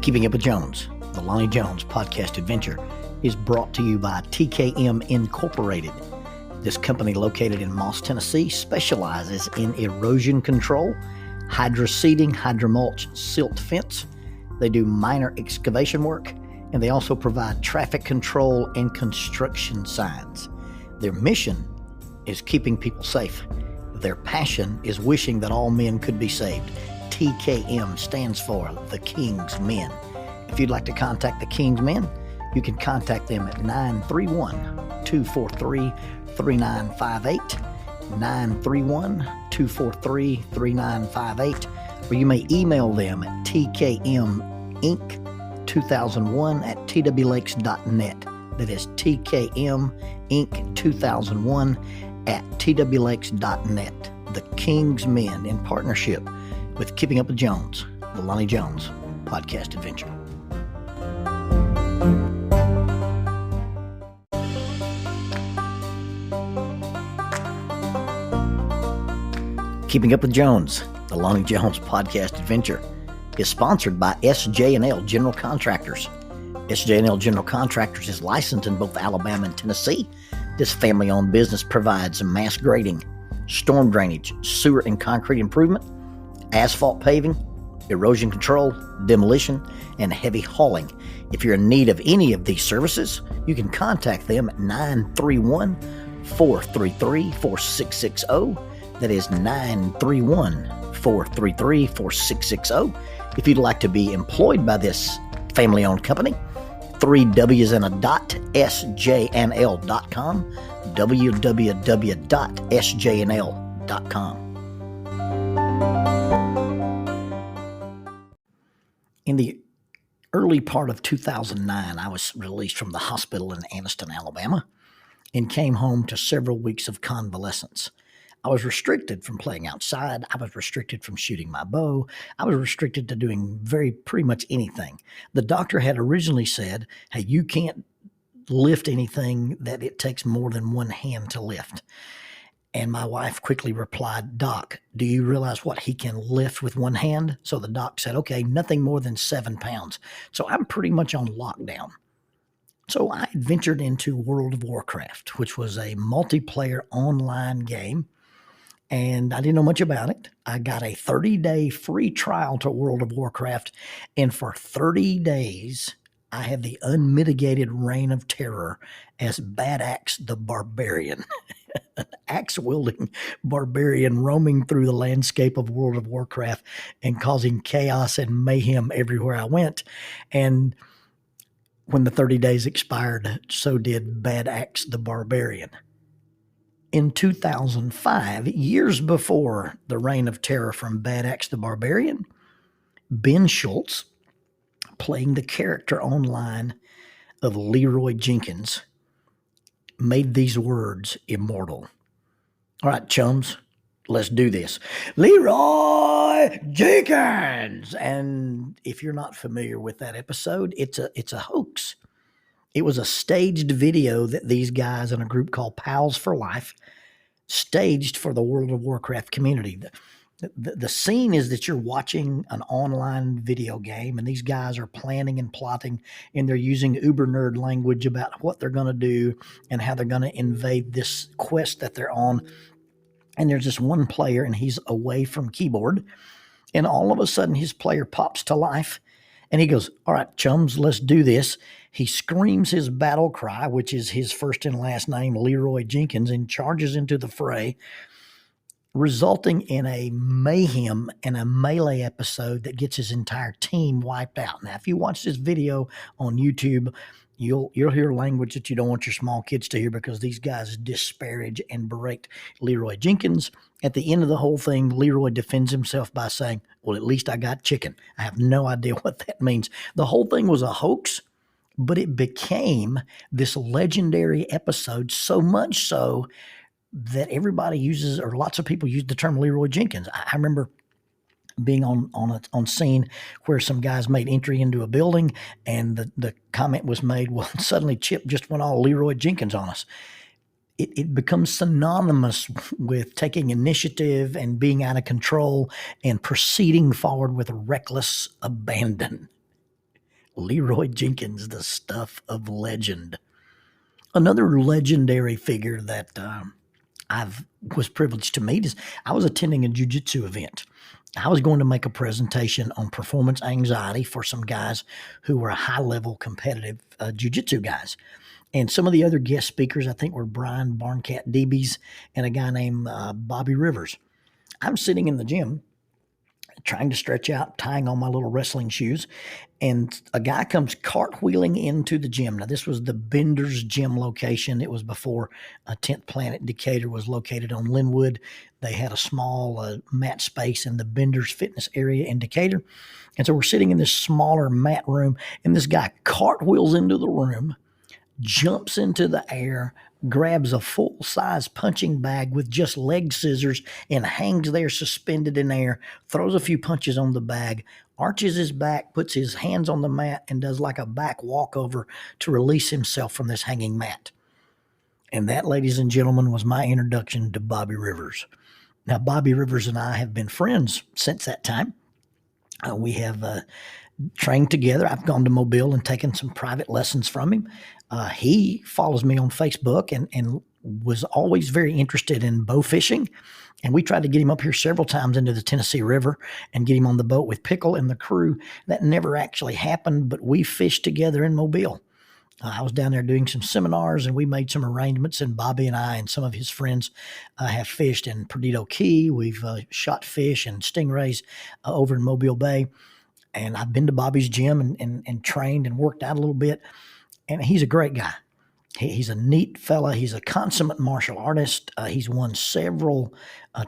Keeping Up with Jones, the Lonnie Jones podcast adventure, is brought to you by TKM Incorporated. This company, located in Moss, Tennessee, specializes in erosion control, hydroseeding, hydromulch, silt fence. They do minor excavation work, and they also provide traffic control and construction signs. Their mission is keeping people safe. Their passion is wishing that all men could be saved. TKM stands for The King's Men. If you'd like to contact The King's Men, you can contact them at 931-243-3958, 931-243-3958, or you may email them at tkminc2001@twlakes.net. That is tkminc2001@twlakes.net. The King's Men, in partnership with Keeping Up with Jones, the Lonnie Jones podcast adventure. Keeping Up with Jones, the Lonnie Jones podcast adventure, is sponsored by SJ&L General Contractors. SJ&L General Contractors is licensed in both Alabama and Tennessee. This family-owned business provides mass grading, storm drainage, sewer and concrete improvement, asphalt paving, erosion control, demolition, and heavy hauling. If you're in need of any of these services, you can contact them at 931-433-4660. That is 931-433-4660. If you'd like to be employed by this family-owned company, 3 W's and a dot, sjnl.com, www.sjnl.com. In the early part of 2009, I was released from the hospital in Anniston, Alabama, and came home to several weeks of convalescence. I was restricted from playing outside. I was restricted from shooting my bow. I was restricted to doing pretty much anything. The doctor had originally said, hey, you can't lift anything that it takes more than one hand to lift. And my wife quickly replied, Doc, do you realize what he can lift with one hand? So the doc said, okay, nothing more than 7 pounds. So I'm pretty much on lockdown. So I ventured into World of Warcraft, which was a multiplayer online game. And I didn't know much about it. I got a 30-day free trial to World of Warcraft. And for 30 days, I had the unmitigated reign of terror as Bad Axe the Barbarian. An axe-wielding barbarian roaming through the landscape of World of Warcraft and causing chaos and mayhem everywhere I went. And when the 30 days expired, so did Bad Axe the Barbarian. In 2005, years before the reign of terror from Bad Axe the Barbarian, Ben Schultz, playing the character online of Leroy Jenkins, made these words immortal. All right, chums, let's do this. Leroy Jenkins! And if you're not familiar with that episode, it's a hoax. It was a staged video that these guys in a group called Pals for Life staged for the World of Warcraft community. The scene is that you're watching an online video game, and these guys are planning and plotting, and they're using uber nerd language about what they're going to do and how they're going to invade this quest that they're on. And there's this one player, and he's away from keyboard, and all of a sudden his player pops to life, and he goes, all right, chums, let's do this. He screams his battle cry, which is his first and last name, Leroy Jenkins, and charges into the fray, resulting in a mayhem and a melee episode that gets his entire team wiped out. Now, if you watch this video on YouTube, you'll hear language that you don't want your small kids to hear, because these guys disparage and berate Leroy Jenkins. At the end of the whole thing, Leroy defends himself by saying, well, at least I got chicken. I have no idea what that means. The whole thing was a hoax, but it became this legendary episode, so much so that everybody uses, or lots of people use the term Leroy Jenkins. I remember being on scene where some guys made entry into a building, and the comment was made, well, suddenly Chip just went all Leroy Jenkins on us. It becomes synonymous with taking initiative and being out of control and proceeding forward with reckless abandon. Leroy Jenkins, the stuff of legend. Another legendary figure that I was privileged to meet is I was attending a jiu-jitsu event. I was going to make a presentation on performance anxiety for some guys who were high-level competitive jiu-jitsu guys. And some of the other guest speakers, I think, were Brian Barncat Deebies and a guy named Bobby Rivers. I'm sitting in the gym trying to stretch out, tying on my little wrestling shoes, and a guy comes cartwheeling into the gym. Now, this was the Bender's Gym location. It was before 10th Planet Decatur was located on Linwood. They had a small mat space in the Bender's Fitness area in Decatur. And so we're sitting in this smaller mat room, and this guy cartwheels into the room, jumps into the air, grabs a full-size punching bag with just leg scissors and hangs there suspended in air, throws a few punches on the bag, arches his back, puts his hands on the mat, and does like a back walkover to release himself from this hanging mat. And that, ladies and gentlemen, was my introduction to Bobby Rivers. Now, Bobby Rivers and I have been friends since that time. We have trained together. I've gone to Mobile and taken some private lessons from him. He follows me on Facebook and was always very interested in bow fishing. And we tried to get him up here several times into the Tennessee River and get him on the boat with Pickle and the crew. That never actually happened, but we fished together in Mobile. I was down there doing some seminars, and we made some arrangements, and Bobby and I and some of his friends have fished in Perdido Key. We've shot fish and stingrays over in Mobile Bay. And I've been to Bobby's gym and trained and worked out a little bit. And he's a great guy. He's a neat fella. He's a consummate martial artist. He's won several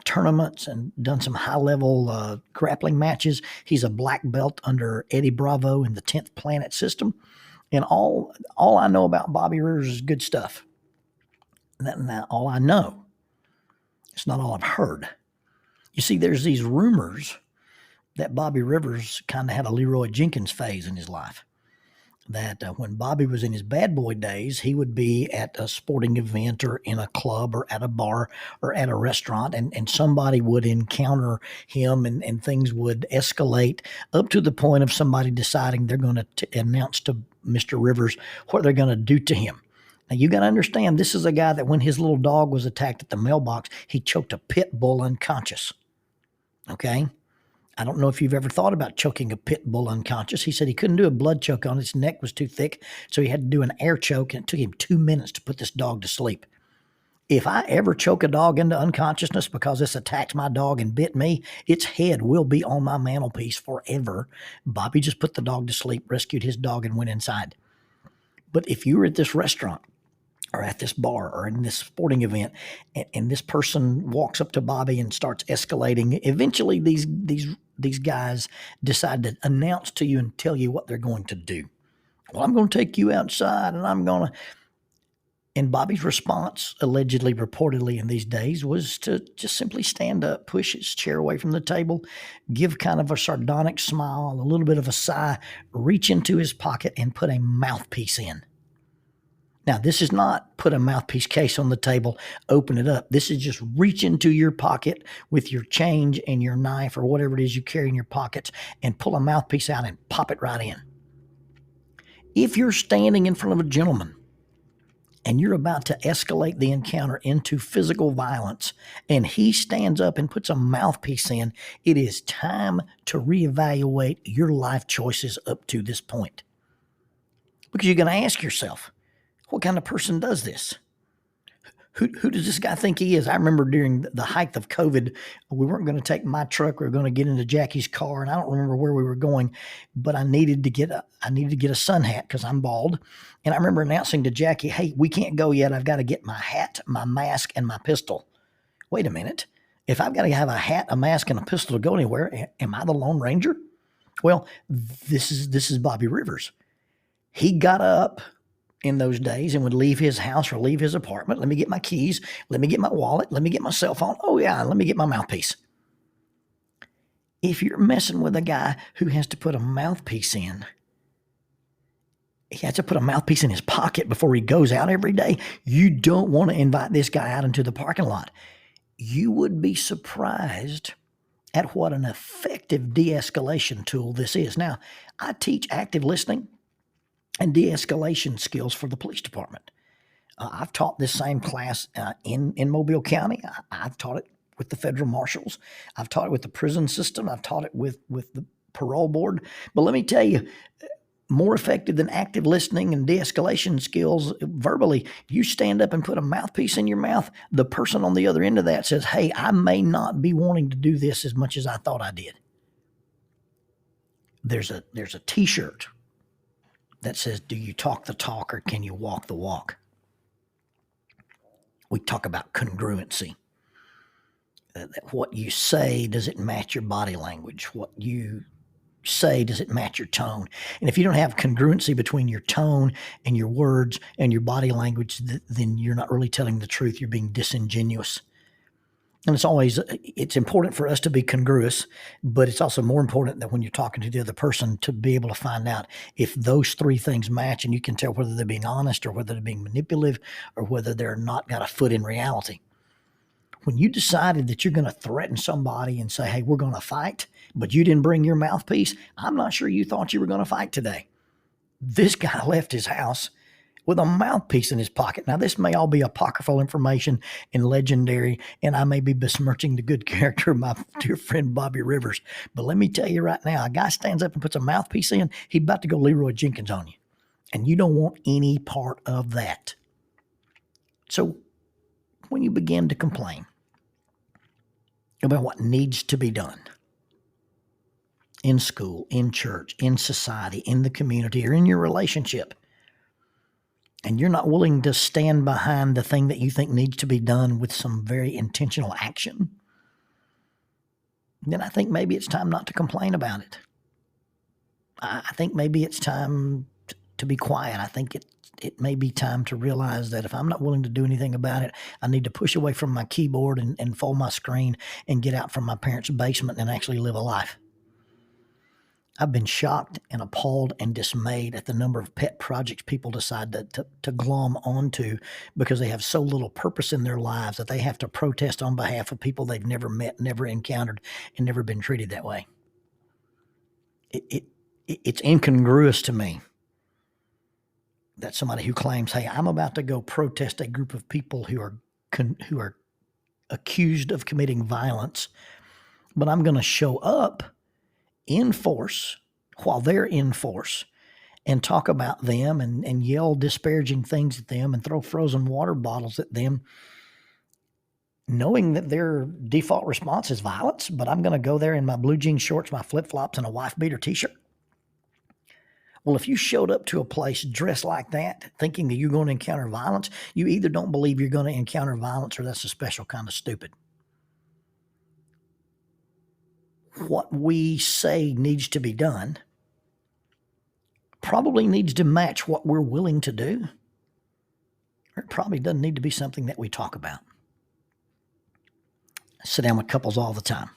tournaments and done some high-level grappling matches. He's a black belt under Eddie Bravo in the 10th Planet system. And all I know about Bobby Rivers is good stuff. Now, all I know. It's not all I've heard. You see, there's these rumors that Bobby Rivers kind of had a Leroy Jenkins phase in his life. That when Bobby was in his bad boy days, he would be at a sporting event or in a club or at a bar or at a restaurant, and somebody would encounter him and things would escalate up to the point of somebody deciding they're going to announce to Mr. Rivers what they're going to do to him. Now, you got to understand, this is a guy that when his little dog was attacked at the mailbox, he choked a pit bull unconscious. Okay? I don't know if you've ever thought about choking a pit bull unconscious. He said he couldn't do a blood choke on it. His neck was too thick, so he had to do an air choke, and it took him 2 minutes to put this dog to sleep. If I ever choke a dog into unconsciousness because this attacked my dog and bit me, its head will be on my mantelpiece forever. Bobby just put the dog to sleep, rescued his dog, and went inside. But if you were at this restaurant or at this bar or in this sporting event, and this person walks up to Bobby and starts escalating, eventually these guys decide to announce to you and tell you what they're going to do. Well, I'm going to take you outside, and I'm going to... And Bobby's response, allegedly, reportedly in these days, was to just simply stand up, push his chair away from the table, give kind of a sardonic smile, a little bit of a sigh, reach into his pocket and put a mouthpiece in. Now, this is not put a mouthpiece case on the table, open it up. This is just reach into your pocket with your change and your knife or whatever it is you carry in your pockets and pull a mouthpiece out and pop it right in. If you're standing in front of a gentleman and you're about to escalate the encounter into physical violence, and he stands up and puts a mouthpiece in, it is time to reevaluate your life choices up to this point. Because you're going to ask yourself, what kind of person does this? Who does this guy think he is? I remember during the height of COVID, we weren't going to take my truck. We were going to get into Jackie's car, and I don't remember where we were going, but I needed to get a sun hat because I'm bald. And I remember announcing to Jackie, hey, we can't go yet. I've got to get my hat, my mask, and my pistol. Wait a minute. If I've got to have a hat, a mask, and a pistol to go anywhere, am I the Lone Ranger? Well, this is Bobby Rivers. He got up in those days and would leave his house or leave his apartment. Let me get my keys. Let me get my wallet. Let me get my cell phone. Oh, yeah, let me get my mouthpiece. If you're messing with a guy who has to put a mouthpiece in, he has to put a mouthpiece in his pocket before he goes out every day, you don't want to invite this guy out into the parking lot. You would be surprised at what an effective de-escalation tool this is. Now, I teach active listening. and de-escalation skills for the police department. I've taught this same class in Mobile County. I've taught it with the federal marshals. I've taught it with the prison system. I've taught it with the parole board. But let me tell you, more effective than active listening and de-escalation skills verbally, you stand up and put a mouthpiece in your mouth, the person on the other end of that says, hey, I may not be wanting to do this as much as I thought I did. There's a t-shirt that says, do you talk the talk or can you walk the walk? We talk about congruency. What you say, does it match your body language? What you say, does it match your tone? And if you don't have congruency between your tone and your words and your body language, then you're not really telling the truth. You're being disingenuous. And it's important for us to be congruous, but it's also more important that when you're talking to the other person to be able to find out if those three things match, and you can tell whether they're being honest or whether they're being manipulative or whether they're not got a foot in reality. When you decided that you're going to threaten somebody and say, hey, we're going to fight, but you didn't bring your mouthpiece, I'm not sure you thought you were going to fight today. This guy left his house with a mouthpiece in his pocket. Now, this may all be apocryphal information and legendary, and I may be besmirching the good character of my dear friend Bobby Rivers. But let me tell you right now, a guy stands up and puts a mouthpiece in, he's about to go Leroy Jenkins on you. And you don't want any part of that. So when you begin to complain about what needs to be done in school, in church, in society, in the community, or in your relationship, and you're not willing to stand behind the thing that you think needs to be done with some very intentional action, then I think maybe it's time not to complain about it. I think maybe it's time to be quiet. I think it may be time to realize that if I'm not willing to do anything about it, I need to push away from my keyboard and fold my screen and get out from my parents' basement and actually live a life. I've been shocked and appalled and dismayed at the number of pet projects people decide to glom onto because they have so little purpose in their lives that they have to protest on behalf of people they've never met, never encountered, and never been treated that way. It's incongruous to me that somebody who claims, hey, I'm about to go protest a group of people who are accused of committing violence, but I'm going to show up in force while they're in force and talk about them and yell disparaging things at them and throw frozen water bottles at them, knowing that their default response is violence, but I'm going to go there in my blue jean shorts, my flip-flops, and a wife beater t-shirt. Well, if you showed up to a place dressed like that, thinking that you're going to encounter violence, you either don't believe you're going to encounter violence or that's a special kind of stupid. What we say needs to be done probably needs to match what we're willing to do. Or it probably doesn't need to be something that we talk about. I sit down with couples all the time.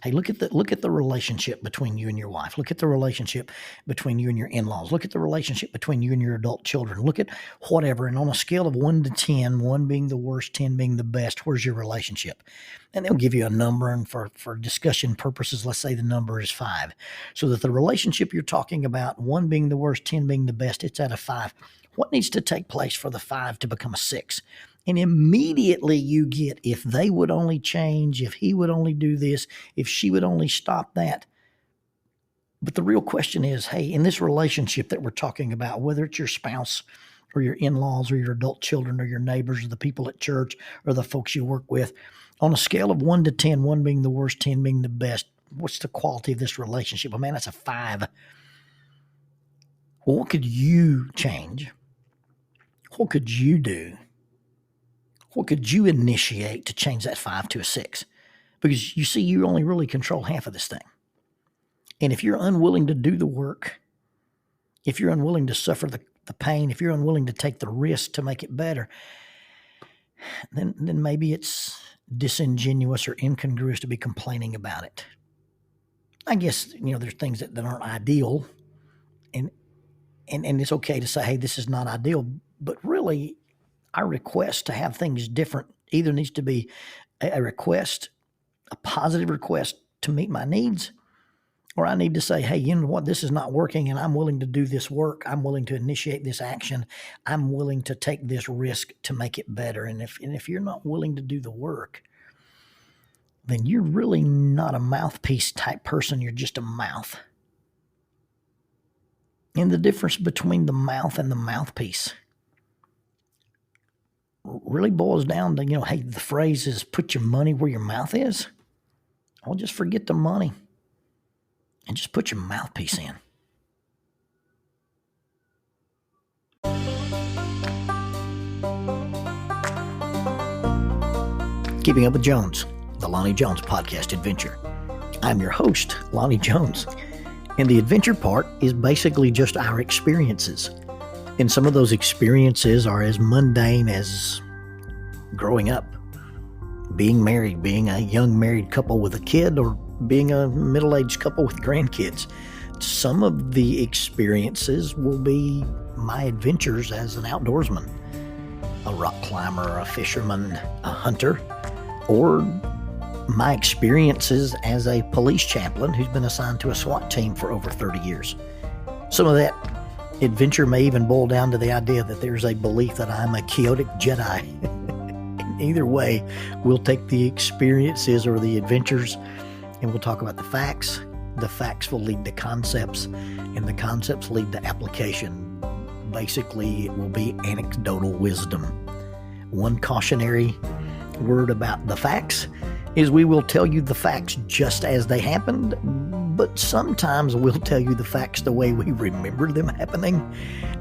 Hey, look at the relationship between you and your wife. Look at the relationship between you and your in-laws. Look at the relationship between you and your adult children. Look at whatever. And on a scale of 1 to 10, 1 being the worst, 10 being the best, where's your relationship? And they'll give you a number. And for discussion purposes, let's say the number is 5. So that the relationship you're talking about, 1 being the worst, 10 being the best, it's at a 5. What needs to take place for the 5 to become a 6? And immediately you get, if they would only change, if he would only do this, if she would only stop that. But the real question is, hey, in this relationship that we're talking about, whether it's your spouse or your in-laws or your adult children or your neighbors or the people at church or the folks you work with, on a scale of 1 to 10, 1 being the worst, 10 being the best, what's the quality of this relationship? Well, man, that's a 5. Well, what could you change? What could you do? What could you initiate to change that 5 to a 6? Because you see, you only really control half of this thing. And if you're unwilling to do the work, if you're unwilling to suffer the pain, if you're unwilling to take the risk to make it better, then maybe it's disingenuous or incongruous to be complaining about it. I guess, there's things that aren't ideal, and it's okay to say, hey, this is not ideal, but really, our request to have things different either needs to be a request, a positive request to meet my needs, Or I need to say, hey, you know what, this is not working and I'm willing to do this work. I'm willing to initiate this action. I'm willing to take this risk to make it better. And if you're not willing to do the work, then you're really not a mouthpiece type person. You're just a mouth. And the difference between the mouth and the mouthpiece really boils down to, hey, the phrase is put your money where your mouth is. Well, just forget the money and just put your mouthpiece in. Keeping Up with Jones, the Lonnie Jones podcast adventure. I'm your host, Lonnie Jones, and the adventure part is basically just our experiences. And some of those experiences are as mundane as growing up, being married, being a young married couple with a kid, or being a middle-aged couple with grandkids. Some of the experiences will be my adventures as an outdoorsman, a rock climber, a fisherman, a hunter, or my experiences as a police chaplain who's been assigned to a SWAT team for over 30 years. Some of that adventure may even boil down to the idea that there's a belief that I'm a chaotic Jedi. Either way, we'll take the experiences or the adventures and we'll talk about the facts. The facts will lead to concepts, and the concepts lead to application. Basically, it will be anecdotal wisdom. One cautionary word about the facts is we will tell you the facts just as they happened, but sometimes we'll tell you the facts the way we remember them happening,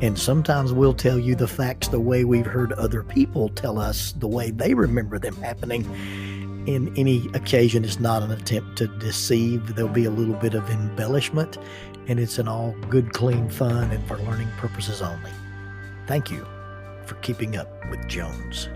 and sometimes we'll tell you the facts the way we've heard other people tell us the way they remember them happening. In any occasion, it's not an attempt to deceive. There'll be a little bit of embellishment, and it's an all good, clean fun and for learning purposes only. Thank you for keeping up with Jones.